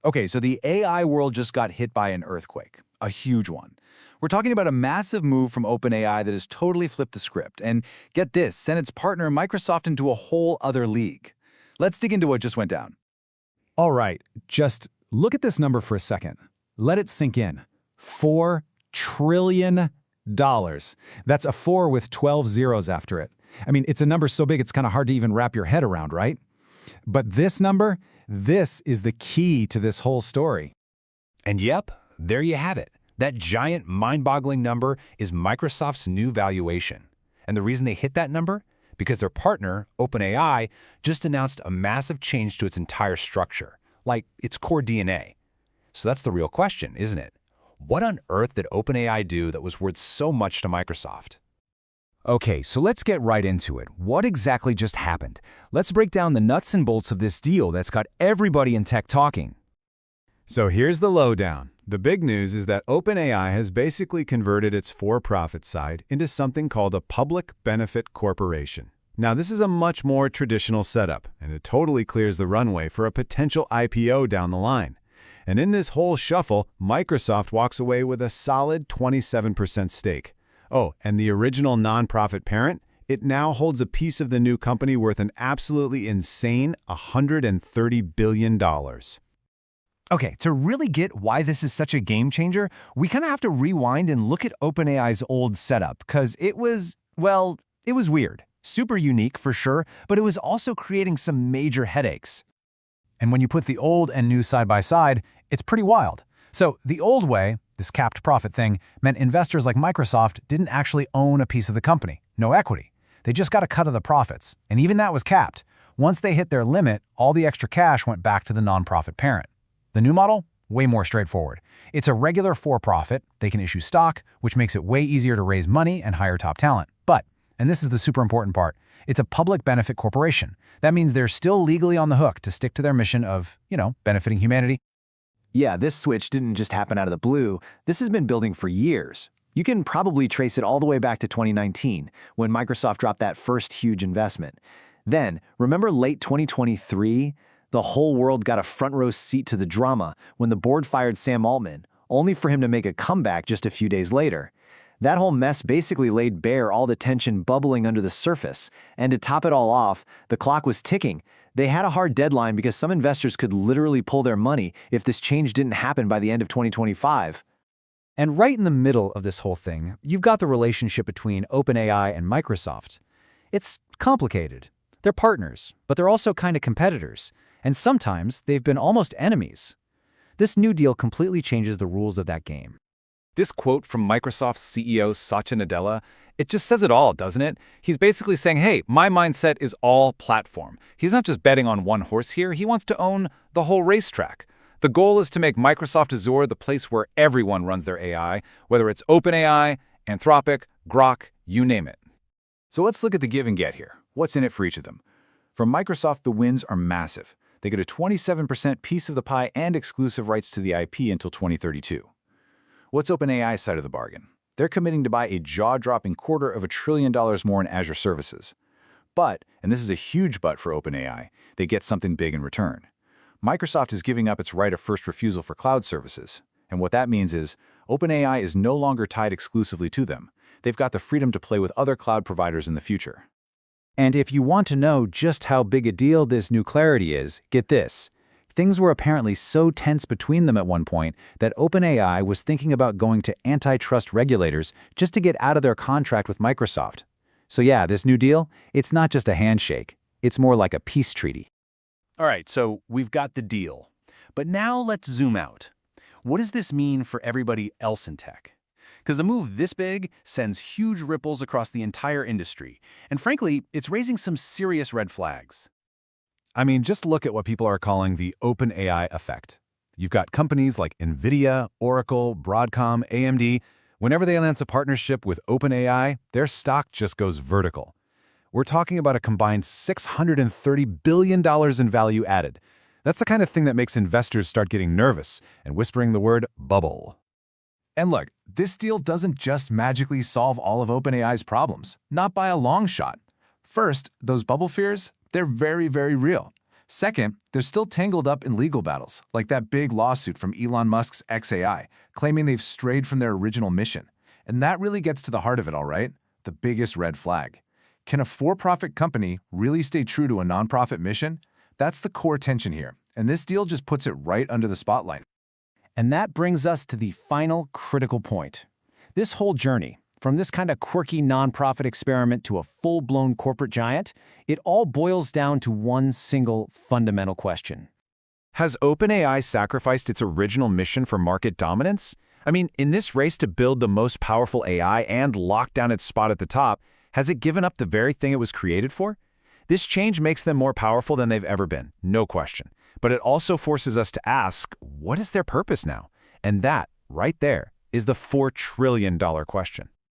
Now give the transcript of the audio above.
Okay, so the AI world just got hit by an earthquake, a huge one. We're talking about a massive move from OpenAI that has totally flipped the script, and get this, sent its partner Microsoft into a whole other league. Let's dig into what just went down. All right, just look at this number for a second. Let it sink in. $4 trillion. That's a 4 with 12 zeros after it. I mean, it's a number so big it's kind of hard to even wrap your head around, right? But this number, this is the key to this whole story. And yep, there you have it. That giant, mind-boggling number is Microsoft's new valuation. And the reason they hit that number? Because their partner, OpenAI, just announced a massive change to its entire structure, like its core DNA. So that's the real question, isn't it? What on earth did OpenAI do that was worth so much to Microsoft? Okay, so let's get right into it. What exactly just happened? Let's break down the nuts and bolts of this deal that's got everybody in tech talking. So here's the lowdown. The big news is that OpenAI has basically converted its for-profit side into something called a public benefit corporation. Now, this is a much more traditional setup, and it totally clears the runway for a potential IPO down the line. And in this whole shuffle, Microsoft walks away with a solid 27% stake. Oh, and the original nonprofit parent? It now holds a piece of the new company worth an absolutely insane $130 billion. Okay, to really get why this is such a game changer, we kind of have to rewind and look at OpenAI's old setup, because it was, well, it was weird. Super unique for sure, but it was also creating some major headaches. And when you put the old and new side by side, it's pretty wild. So the old way, this capped profit thing, meant investors like Microsoft didn't actually own a piece of the company, no equity. They just got a cut of the profits, and even that was capped. Once they hit their limit, all the extra cash went back to the nonprofit parent. The new model? Way more straightforward. It's a regular for-profit, they can issue stock, which makes it way easier to raise money and hire top talent. But, and this is the super important part, it's a public benefit corporation. That means they're still legally on the hook to stick to their mission of, benefiting humanity. Yeah, this switch didn't just happen out of the blue. This has been building for years. You can probably trace it all the way back to 2019, when Microsoft dropped that first huge investment. Then, remember late 2023? The whole world got a front-row seat to the drama when the board fired Sam Altman, only for him to make a comeback just a few days later. That whole mess basically laid bare all the tension bubbling under the surface, and to top it all off, the clock was ticking. They had a hard deadline because some investors could literally pull their money if this change didn't happen by the end of 2025. And right in the middle of this whole thing, you've got the relationship between OpenAI and Microsoft. It's complicated. They're partners, but they're also kind of competitors. And sometimes they've been almost enemies. This new deal completely changes the rules of that game. This quote from Microsoft's CEO Satya Nadella, it just says it all, doesn't it? He's basically saying, hey, my mindset is all platform. He's not just betting on one horse here, he wants to own the whole racetrack. The goal is to make Microsoft Azure the place where everyone runs their AI, whether it's OpenAI, Anthropic, Grok, you name it. So let's look at the give and get here. What's in it for each of them? For Microsoft, the wins are massive. They get a 27% piece of the pie and exclusive rights to the IP until 2032. What's OpenAI's side of the bargain? They're committing to buy a jaw-dropping $250 billion more in Azure services. But, and this is a huge but for OpenAI, they get something big in return. Microsoft is giving up its right of first refusal for cloud services. And what that means is, OpenAI is no longer tied exclusively to them. They've got the freedom to play with other cloud providers in the future. And if you want to know just how big a deal this new clarity is, get this. Things were apparently so tense between them at one point that OpenAI was thinking about going to antitrust regulators just to get out of their contract with Microsoft. So yeah, this new deal, it's not just a handshake. It's more like a peace treaty. All right, so we've got the deal. But now let's zoom out. What does this mean for everybody else in tech? Because a move this big sends huge ripples across the entire industry. And frankly, it's raising some serious red flags. I mean, just look at what people are calling the OpenAI effect. You've got companies like NVIDIA, Oracle, Broadcom, AMD. Whenever they announce a partnership with OpenAI, their stock just goes vertical. We're talking about a combined $630 billion in value added. That's the kind of thing that makes investors start getting nervous and whispering the word bubble. And look, this deal doesn't just magically solve all of OpenAI's problems, not by a long shot. First, those bubble fears, they're very, very real. Second, they're still tangled up in legal battles, like that big lawsuit from Elon Musk's XAI, claiming they've strayed from their original mission. And that really gets to the heart of it, all right? The biggest red flag. Can a for-profit company really stay true to a nonprofit mission? That's the core tension here, and this deal just puts it right under the spotlight. And that brings us to the final critical point. This whole journey, from this kind of quirky nonprofit experiment to a full-blown corporate giant, it all boils down to one single fundamental question. Has OpenAI sacrificed its original mission for market dominance? I mean, in this race to build the most powerful AI and lock down its spot at the top, has it given up the very thing it was created for? This change makes them more powerful than they've ever been, no question. But it also forces us to ask, what is their purpose now? And that, right there, is the $4 trillion question.